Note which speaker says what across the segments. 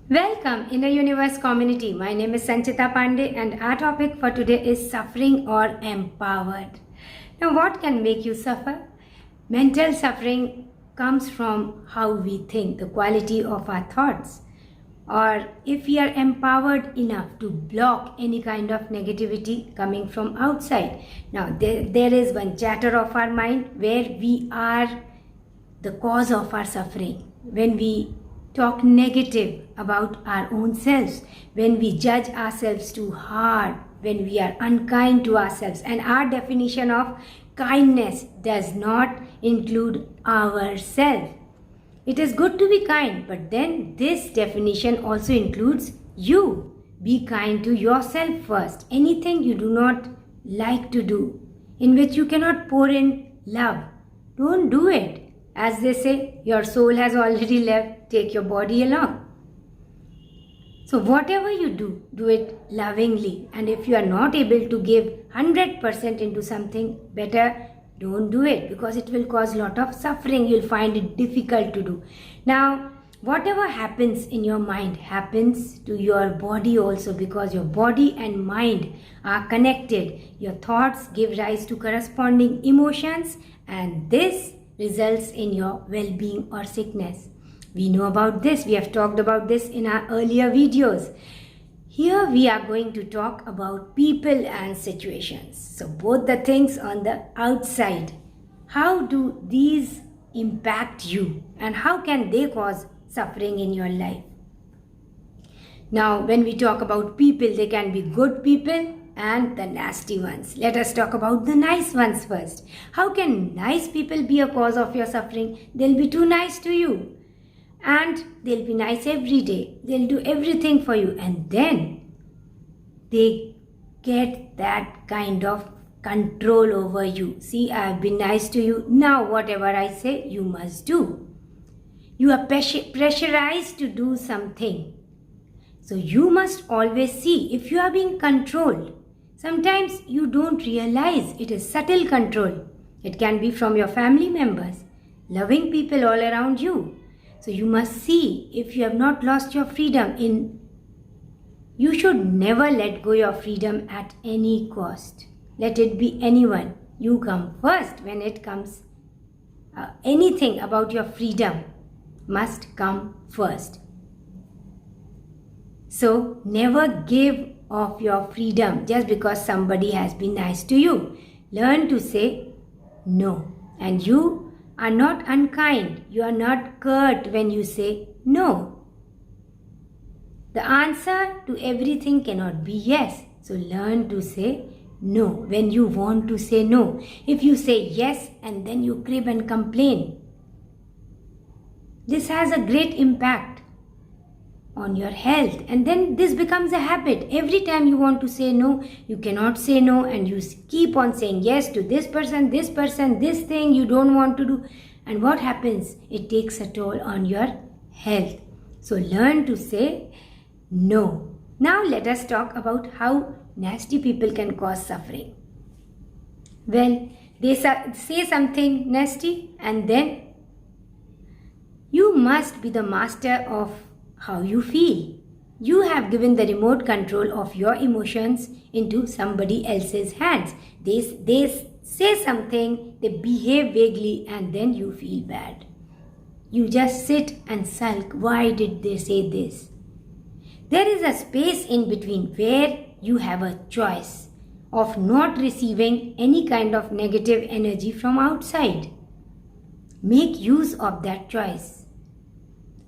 Speaker 1: Welcome Inner Universe community. My name is Sanchita Pandey and our topic for today is suffering or empowered. Now what can make you suffer? Mental suffering comes from how we think, the quality of our thoughts, or if we are empowered enough to block any kind of negativity coming from outside. Now there is one chatter of our mind where we are the cause of our suffering. When we talk negative about our own selves, when we judge ourselves too hard, when we are unkind to ourselves, and our definition of kindness does not include ourselves. It is good to be kind, but then this definition also includes you. Be kind to yourself first. Anything you do not like to do, in which you cannot pour in love, don't do it. As they say, your soul has already left, take your body along. So whatever you do, do it lovingly. And if you are not able to give 100% into something, better don't do it, because it will cause a lot of suffering. You'll find it difficult to do. Now, whatever happens in your mind happens to your body also, because your body and mind are connected. Your thoughts give rise to corresponding emotions, and this results in your well-being or sickness. We know about this. We have talked about this in our earlier videos. Here we are going to talk about people and situations. So both the things on the outside. How do these impact you and how can they cause suffering in your life? Now when we talk about people, they can be good people and the nasty ones. Let us talk about the nice ones first. How can nice people be a cause of your suffering? They'll be too nice to you. And they'll be nice every day. They'll do everything for you. And then they get that kind of control over you. See, I've been nice to you. Now whatever I say, you must do. You are pressurized to do something. So you must always see if you are being controlled. Sometimes you don't realize it is subtle control. It can be from your family members, loving people all around you. So you must see if you have not lost your freedom. You should never let go your freedom at any cost. Let it be anyone. You come first when it comes. Anything about your freedom must come first. So never give of your freedom just because somebody has been nice to you. Learn to say no. And you are not unkind. You are not curt when you say no. The answer to everything cannot be yes. So learn to say no when you want to say no. If you say yes and then you crib and complain, this has a great impact on your health, and then this becomes a habit. Every time you want to say no, you cannot say no, and you keep on saying yes to this person, this thing you don't want to do. And what happens? It takes a toll on your health. So learn to say no. Now let us talk about how nasty people can cause suffering. Well, they say something nasty, and then you must be the master of how you feel. You have given the remote control of your emotions into somebody else's hands. They say something, they behave vaguely, and then you feel bad. You just sit and sulk. Why did they say this? There is a space in between where you have a choice of not receiving any kind of negative energy from outside. Make use of that choice.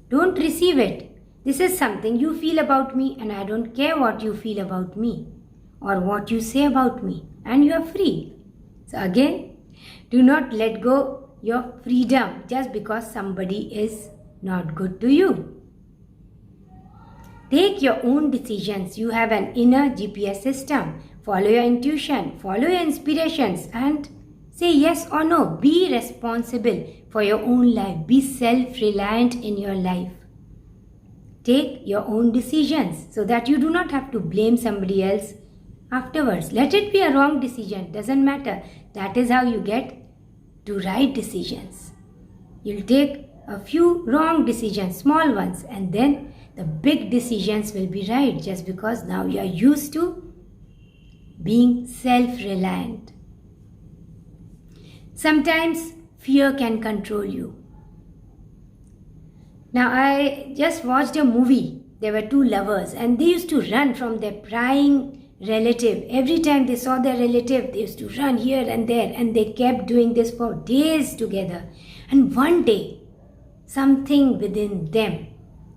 Speaker 1: Don't receive it. This is something you feel about me, and I don't care what you feel about me or what you say about me, and you are free. So again, do not let go your freedom just because somebody is not good to you. Take your own decisions. You have an inner GPS system. Follow your intuition, follow your inspirations, and say yes or no. Be responsible for your own life. Be self-reliant in your life. Take your own decisions so that you do not have to blame somebody else afterwards. Let it be a wrong decision, doesn't matter. That is how you get to right decisions. You'll take a few wrong decisions, small ones, and then the big decisions will be right, just because now you are used to being self-reliant. Sometimes fear can control you. Now, I just watched a movie. There were two lovers and they used to run from their prying relative. Every time they saw their relative, they used to run here and there, and they kept doing this for days together. And one day, something within them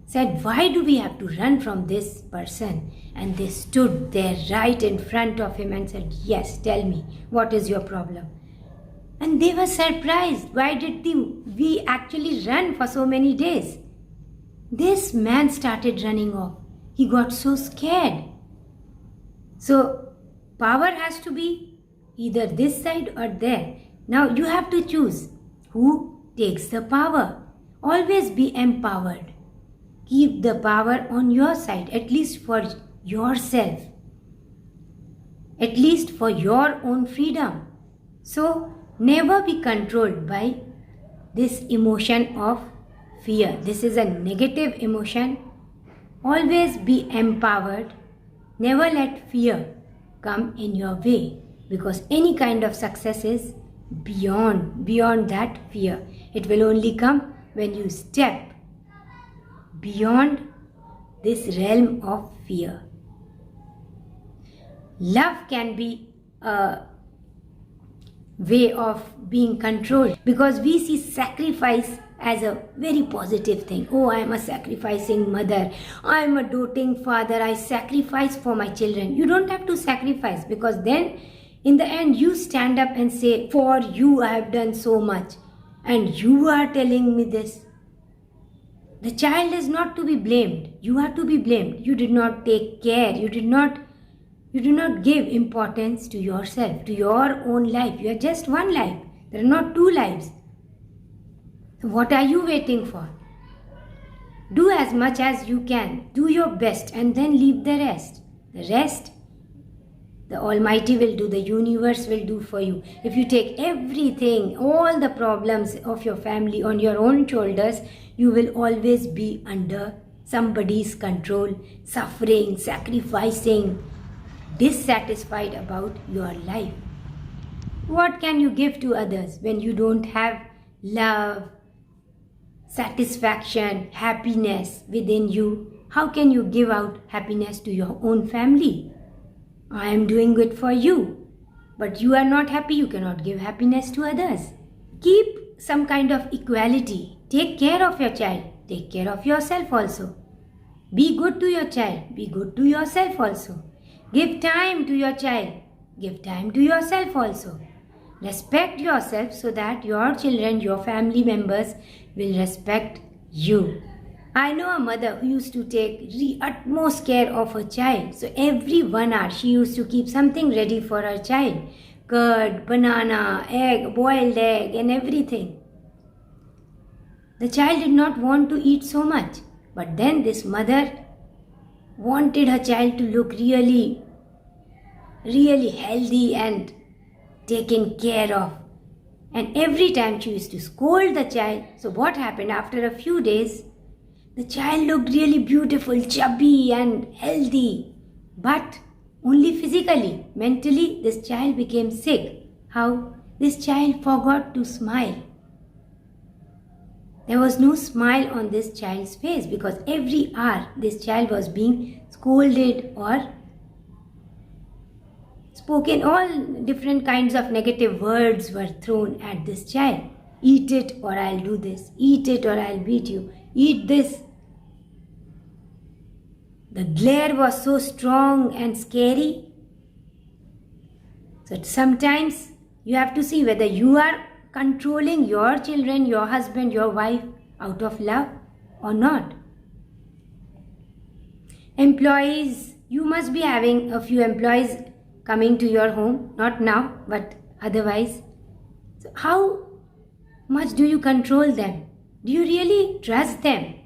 Speaker 1: said, why do we have to run from this person? And they stood there right in front of him and said, yes, tell me, what is your problem? And they were surprised. Why did we actually run for so many days? This man started running off. He got so scared. So, power has to be either this side or there. Now, you have to choose who takes the power. Always be empowered. Keep the power on your side, at least for yourself. At least for your own freedom. So, never be controlled by this emotion of fear. This is a negative emotion. Always be empowered. Never let fear come in your way, because any kind of success is beyond that fear. It will only come when you step beyond this realm of fear. Love can be a way of being controlled, because we see sacrifice as a very positive thing. Oh, I am a sacrificing mother. I am a doting father. I sacrifice for my children. You don't have to sacrifice, because then in the end you stand up and say, for you I have done so much and you are telling me this. The child is not to be blamed. You are to be blamed. You did not take care. You do not give importance to yourself, to your own life. You are just one life. There are not two lives. So what are you waiting for? Do as much as you can. Do your best and then leave the rest. The rest, the Almighty will do. The universe will do for you. If you take everything, all the problems of your family on your own shoulders, you will always be under somebody's control, suffering, sacrificing, dissatisfied about your life. What can you give to others when you don't have love, satisfaction, happiness within you? How can you give out happiness to your own family? I am doing good for you, but you are not happy. You cannot give happiness to others. Keep some kind of equality. Take care of your child. Take care of yourself also. Be good to your child. Be good to yourself also. Give time to your child. Give time to yourself also. Respect yourself so that your children, your family members will respect you. I know a mother who used to take the utmost care of her child. So every 1 hour she used to keep something ready for her child. Curd, banana, egg, boiled egg and everything. The child did not want to eat so much. But then this mother wanted her child to look really healthy and taken care of. And every time she used to scold the child. So what happened? After a few days, the child looked really beautiful, chubby and healthy. But only physically. Mentally, this child became sick. How? This child forgot to smile. There was no smile on this child's face, because every hour this child was being scolded or spoken. All different kinds of negative words were thrown at this child. Eat it or I'll do this. Eat it or I'll beat you. Eat this. The glare was so strong and scary. So sometimes you have to see whether you are controlling your children, your husband, your wife out of love or not. Employees, you must be having a few employees coming to your home, not now, but otherwise. So how much do you control them? Do you really trust them?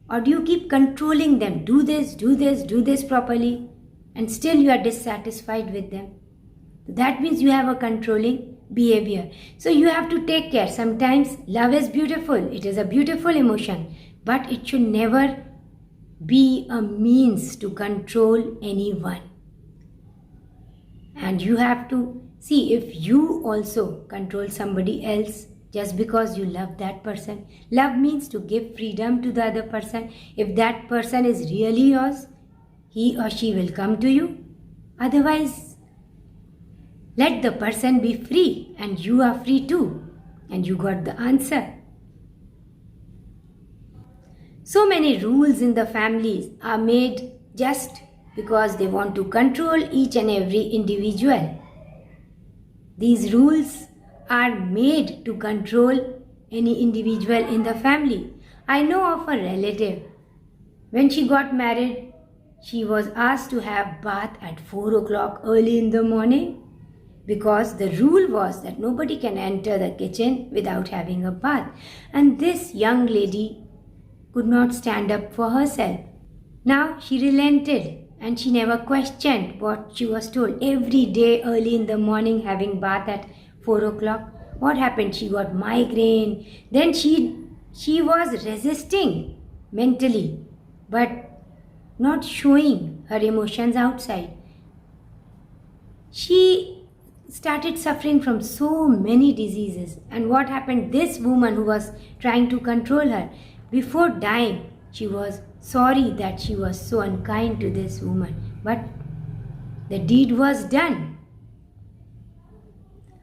Speaker 1: Or do you keep controlling them? Do this, do this, do this properly, and still you are dissatisfied with them. That means you have a controlling behavior. So you have to take care. Sometimes love is beautiful. It is a beautiful emotion, but it should never be a means to control anyone. And you have to see if you also control somebody else just because you love that person. Love means to give freedom to the other person. If that person is really yours, he or she will come to you. Otherwise, let the person be free and you are free too. And you got the answer. So many rules in the families are made just because they want to control each and every individual. These rules are made to control any individual in the family. I know of a relative. When she got married, she was asked to have bath at 4 o'clock early in the morning because the rule was that nobody can enter the kitchen without having a bath. And this young lady could not stand up for herself. Now she relented and she never questioned what she was told. Every day early in the morning having bath at 4 o'clock. What happened? She got migraine. Then she was resisting mentally but not showing her emotions outside. She started suffering from so many diseases. And what happened? This woman who was trying to control her, before dying, she was sorry that she was so unkind to this woman. But the deed was done.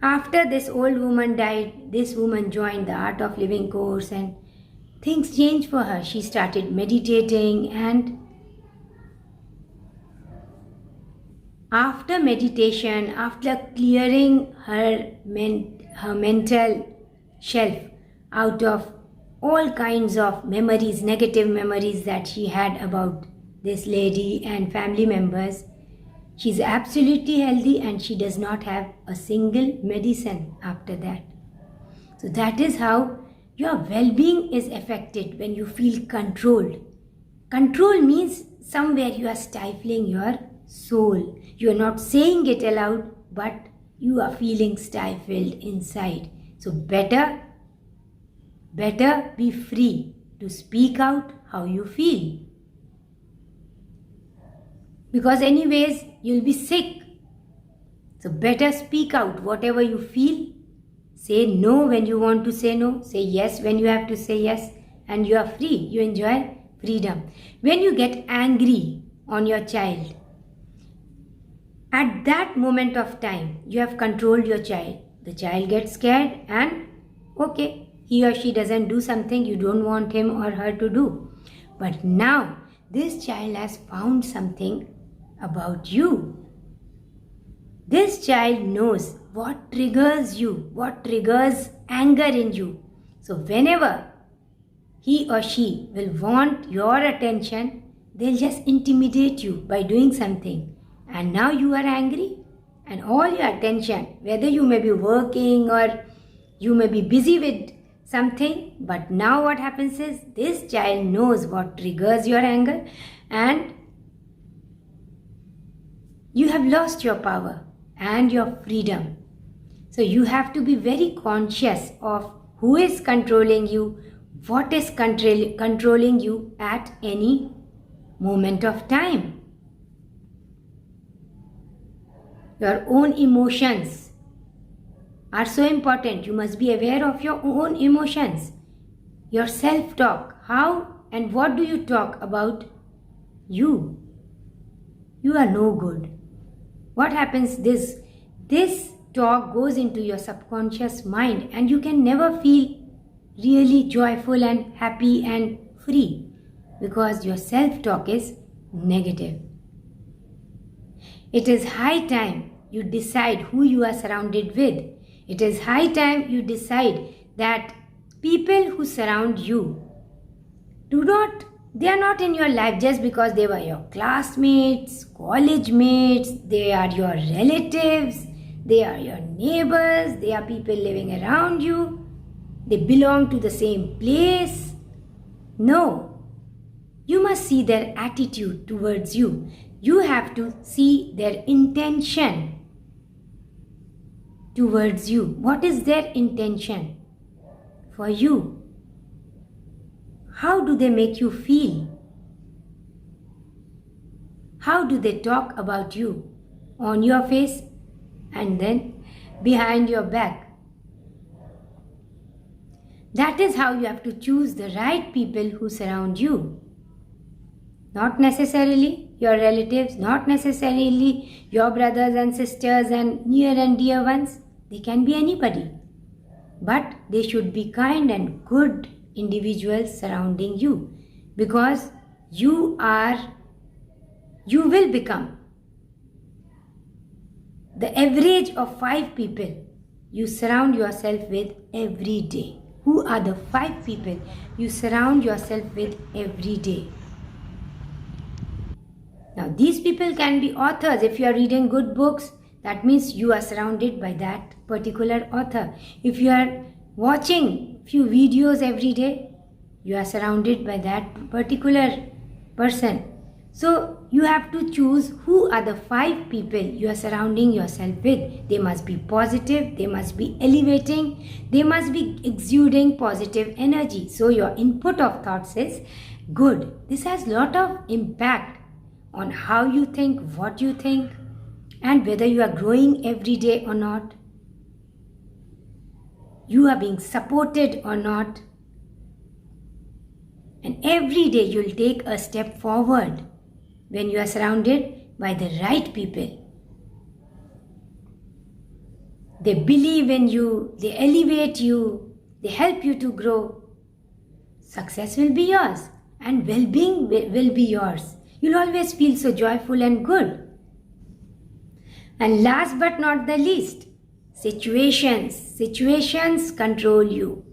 Speaker 1: After this old woman died, this woman joined the Art of Living course and things changed for her. She started meditating, and after meditation, after clearing her mental shelf out of all kinds of memories, negative memories that she had about this lady and family members, she's absolutely healthy and she does not have a single medicine after that. So that is how your well-being is affected when you feel controlled. Control means somewhere you are stifling your soul. You are not saying it aloud, but you are feeling stifled inside. So better be free to speak out how you feel. Because anyways, you'll be sick. So better speak out whatever you feel. Say no when you want to say no. Say yes when you have to say yes. And you are free. You enjoy freedom. When you get angry on your child, at that moment of time, you have controlled your child. The child gets scared and okay, he or she doesn't do something you don't want him or her to do. But now, this child has found something about you. This child knows what triggers you, what triggers anger in you. So whenever he or she will want your attention, they'll just intimidate you by doing something. And now you are angry and all your attention, whether you may be working or you may be busy with something, but now what happens is this child knows what triggers your anger and you have lost your power and your freedom. So you have to be very conscious of who is controlling you, what is controlling you at any moment of time. Your own emotions are so important. You must be aware of your own emotions. Your self-talk. How and what do you talk about you? You are no good. What happens? This talk goes into your subconscious mind and you can never feel really joyful and happy and free because your self-talk is negative. It is high time you decide who you are surrounded with. It is high time you decide that people who surround you they are not in your life just because they were your classmates, college mates, they are your relatives, they are your neighbors, they are people living around you, they belong to the same place. No, you must see their attitude towards you. You have to see their intention towards you. What is their intention for you? How do they make you feel? How do they talk about you? On your face and then behind your back. That is how you have to choose the right people who surround you. Not necessarily your relatives, not necessarily your brothers and sisters and near and dear ones. They can be anybody. But they should be kind and good individuals surrounding you, because you will become the average of 5 people you surround yourself with every day. Who are the 5 people you surround yourself with every day? Now, these people can be authors. If you are reading good books, that means you are surrounded by that particular author. If you are watching few videos every day, you are surrounded by that particular person. So, you have to choose who are the 5 people you are surrounding yourself with. They must be positive, they must be elevating, they must be exuding positive energy. So, your input of thoughts is good. This has a lot of impact on how you think, what you think, and whether you are growing every day or not. You are being supported or not. And every day you will take a step forward when you are surrounded by the right people. They believe in you, they elevate you, they help you to grow. Success will be yours and well-being will be yours. You'll always feel so joyful and good. And last but not the least, situations. Situations control you.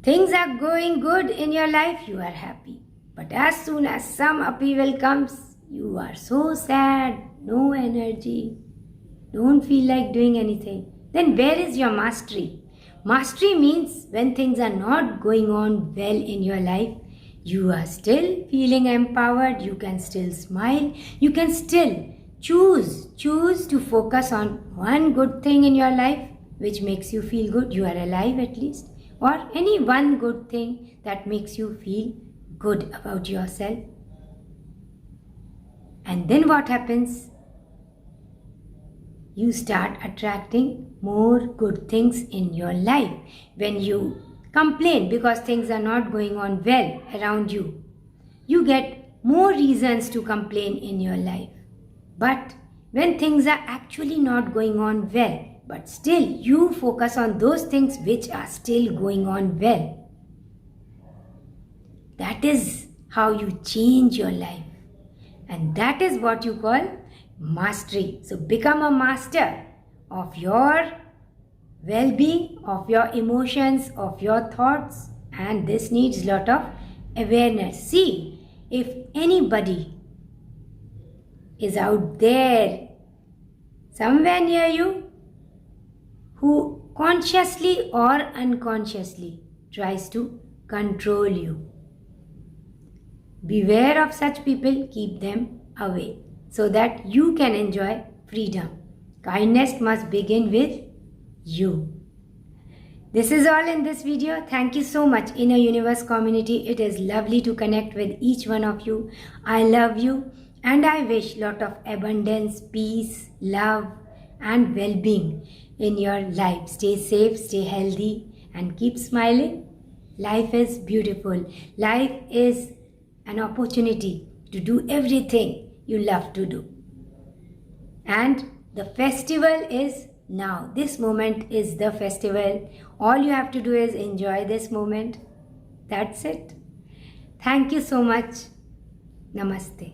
Speaker 1: Things are going good in your life, you are happy. But as soon as some upheaval comes, you are so sad, no energy, don't feel like doing anything. Then where is your mastery? Mastery means when things are not going on well in your life, you are still feeling empowered, you can still smile, you can still choose to focus on one good thing in your life which makes you feel good, you are alive at least, or any one good thing that makes you feel good about yourself. And then what happens? You start attracting more good things in your life. When you complain because things are not going on well around you, you get more reasons to complain in your life. But when things are actually not going on well, but still you focus on those things which are still going on well, that is how you change your life. And that is what you call mastery. So become a master of your well-being, of your emotions, of your thoughts, and this needs a lot of awareness. See, if anybody is out there somewhere near you who consciously or unconsciously tries to control you, beware of such people, keep them away so that you can enjoy freedom. Kindness must begin with you. This is all in this video. Thank you so much, Inner Universe community. It is lovely to connect with each one of you. I love you and I wish lot of abundance, peace, love and well-being in your life. Stay safe, stay healthy and keep smiling. Life is beautiful. Life is an opportunity to do everything you love to do. And the festival is now. This moment is the festival. All you have to do is enjoy this moment. That's it. Thank you so much. Namaste.